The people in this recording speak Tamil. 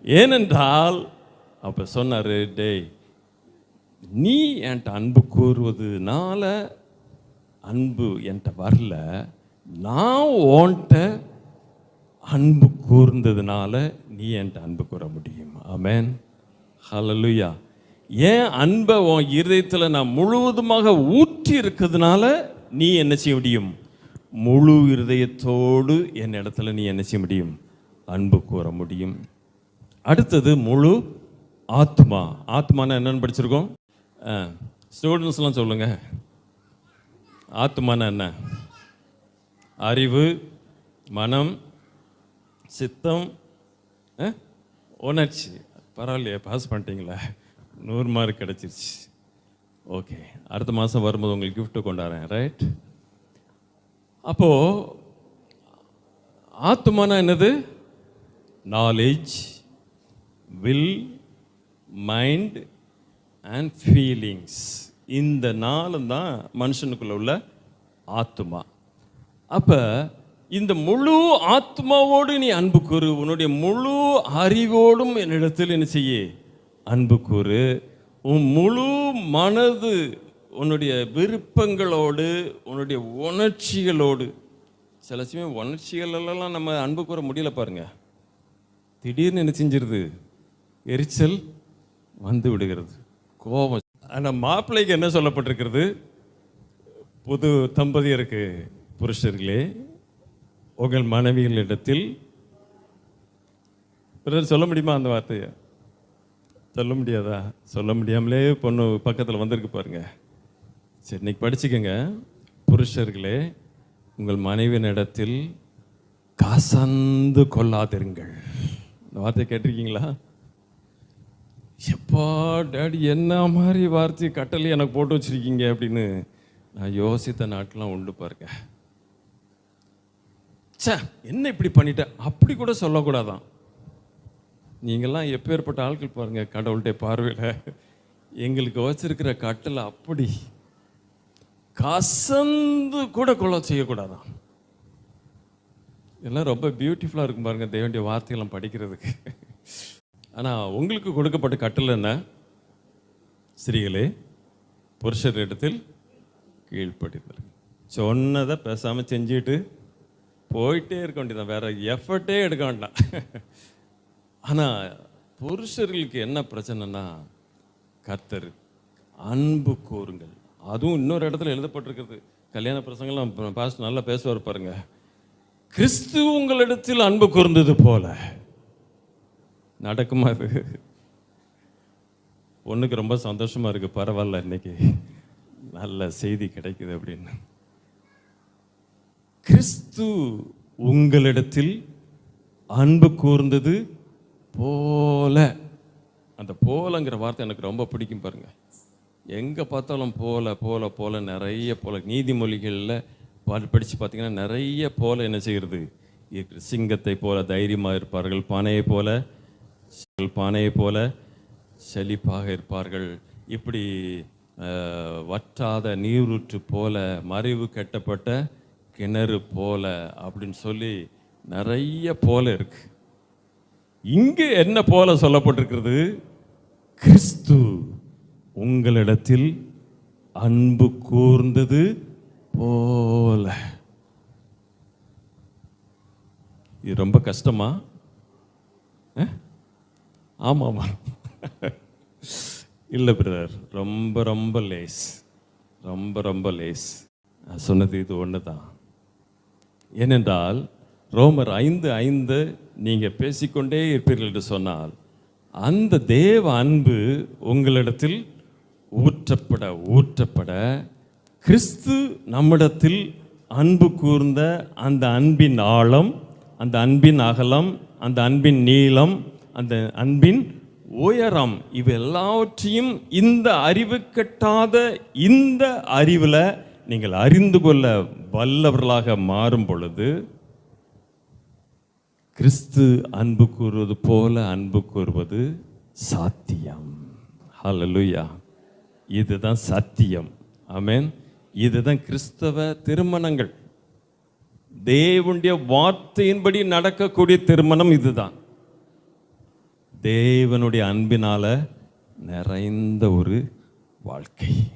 ஏனென்றால் அப்போ சொன்னார், டேய் நீ என்கிட்ட அன்பு கூறுவதுனால அன்பு என்கிட்ட வரல, நான் உன்கிட்ட அன்பு கூர்ந்ததுனால நீ என்கிட்ட அன்பு கூற முடியும். ஆமென், ஹல்லேலூயா. ஏன் அன்பை உன் இருதயத்தில் நான் முழுவதுமாக ஊற்றி இருக்கிறதுனால நீ என்ன செய்ய முடியும்? முழு இருதயத்தோடு என் இடத்துல நீ என்ன செய்ய முடியும்? அன்பு கூற முடியும். அடுத்தது முழு ஆத்மா. ஆத்மானா என்னன்னு படிச்சிருக்கோம்? ஸ்டூடெண்ட்ஸ்லாம் சொல்லுங்க, ஆத்மானா என்ன? அறிவு, மனம், சித்தம், உணர்ச்சி. பரவாயில்லையே, பாஸ் பண்ணிட்டீங்களா? 100 மார்க் கிடச்சிருச்சு. ஓகே, அடுத்த மாதம் வரும்போது உங்களுக்கு கிஃப்ட்டு கொண்டாடுறேன், ரைட்? அப்போது ஆத்மானா என்னது? Knowledge, will, mind and feelings. இந்த 4 தான் மனுஷனுக்குள்ள உள்ள ஆத்மா. அப்போ இந்த முழு ஆத்மாவோடு நீ அன்பு கூறு, உன்னுடைய முழு அறிவோடும் என்னிடத்தில் என்ன செய்ய? அன்பு கூறு. உன் முழு மனது, உன்னுடைய விருப்பங்களோடு, உன்னுடைய உணர்ச்சிகளோடு. சில சமயம் உணர்ச்சிகளெல்லாம் நம்ம அன்பு கூற முடியல பாருங்க. திடீர்னு என்ன செஞ்சிருது? எரிச்சல் வந்து விடுகிறது, கோபம். ஆனால் மாப்பிள்ளைக்கு என்ன சொல்லப்பட்டிருக்கிறது? புது தம்பதியருக்கு, புருஷர்களே உங்கள் மனைவிகளிடத்தில், பிறர் சொல்ல முடியுமா அந்த வார்த்தையை? சொல்ல முடியாதா? சொல்ல முடியாமலே பொண்ணு பக்கத்தில் வந்திருக்கு பாருங்க. சரி, இன்னைக்கு படிச்சுக்கோங்க. புருஷர்களே உங்கள் மனைவியினிடத்தில் கசந்து கொள்ளாதிருங்கள். இந்த வார்த்தையை கேட்டிருக்கீங்களா? எப்பா டேடி என்ன மாதிரி வார்த்தை கட்டளை எனக்கு போட்டு வச்சுருக்கீங்க அப்படின்னு நான் யோசித்த நாட்கள்லாம் உண்டு பாருங்க. சே, என்ன இப்படி பண்ணிட்டேன் அப்படி கூட சொல்லக்கூடாதான். நீங்கள்லாம் எப்பேற்பட்ட ஆட்கள் பாருங்க, கடவுள்கிட்ட பார்வையில் எங்களுக்கு வச்சிருக்கிற கட்டளை அப்படி கசந்து கூட கொள்ள செய்யக்கூடாதான். எல்லாம் ரொம்ப பியூட்டிஃபுல்லாக இருக்கும் பாருங்க தேவனுடைய வார்த்தையெல்லாம் படிக்கிறதுக்கு. ஆனால் உங்களுக்கு கொடுக்கப்பட்ட கட்டளை என்ன? ஸ்திரீகளே புருஷரிடத்தில் கீழ்ப்படிதல். சொன்னதை பேசாமல் செஞ்சுட்டு போயிட்டே இருக்க வேண்டியதான், வேற எஃபர்ட்டே எடுக்க வேண்டாம். ஆனால் புருஷர்களுக்கு என்ன பிரச்சனைனா, கர்த்தர் அன்பு கூறுங்கள். அதுவும் இன்னொரு இடத்துல எழுதப்பட்டிருக்கிறது, கல்யாண பிரசங்கெல்லாம் பாஸ்டர் நல்லா பேசுவார் பாருங்க. கிறிஸ்து உங்களிடத்தில் அன்பு கூர்ந்தது போல. நடக்குமா அது? பொண்ணுக்கு ரொம்ப சந்தோஷமா இருக்கு, பரவாயில்ல இன்னைக்கு நல்ல செய்தி கிடைக்குது அப்படின்னு. கிறிஸ்து உங்களிடத்தில் அன்பு கூர்ந்தது போல. அந்த போலங்கிற வார்த்தை எனக்கு ரொம்ப பிடிக்கும் பாருங்க. எங்கே பார்த்தாலும் போல போல போல, நிறைய போல. நீதிமொழிகளில் படித்து பார்த்தீங்கன்னா நிறைய போல என்ன செய்கிறது? சிங்கத்தை போல தைரியமாக இருப்பார்கள், பானையை போல செழிப்பாக இருப்பார்கள், இப்படி வற்றாத நீரூற்று போல, மறைவு கட்டப்பட்ட கிணறு போல அப்படின்னு சொல்லி நிறைய போல இருக்கு. இங்கு என்ன போல சொல்லப்பட்டிருக்கிறது? கிறிஸ்து உங்களிடத்தில் அன்பு கூர்ந்தது போல. இது ரொம்ப கஷ்டமா? ஆமாமா. இல்லை பிரதர், ரொம்ப ரொம்ப லேஸ், ரொம்ப ரொம்ப லேஸ். நான் சொன்னது இது ஒன்று தான். ஏனென்றால் ரோமர் 5:5 நீங்கள் பேசிக்கொண்டே இருப்பீர்கள் என்று சொன்னால், அந்த தேவ அன்பு உங்களிடத்தில் ஊற்றப்பட கிறிஸ்து நம்மிடத்தில் அன்பு கூர்ந்த அந்த அன்பின் ஆழம், அந்த அன்பின் அகலம், அந்த அன்பின் நீளம், அந்த அன்பின் உயரம், இவை எல்லாவற்றையும் இந்த அறிவு கட்டாத இந்த அறிவில் நீங்கள் அறிந்து கொள்ள வல்லவர்களாக மாறும் பொழுது, கிறிஸ்து அன்பு கூறுவது போல அன்பு கூறுவது சாத்தியம். ஹல்லேலூயா. இதுதான் சத்தியம். ஆமென். இதுதான் கிறிஸ்தவ திருமணங்கள். தேவனுடைய வார்த்தையின்படி நடக்கக்கூடிய திருமணம் இதுதான். தேவனுடைய அன்பினால நிறைந்த ஒரு வாழ்க்கை.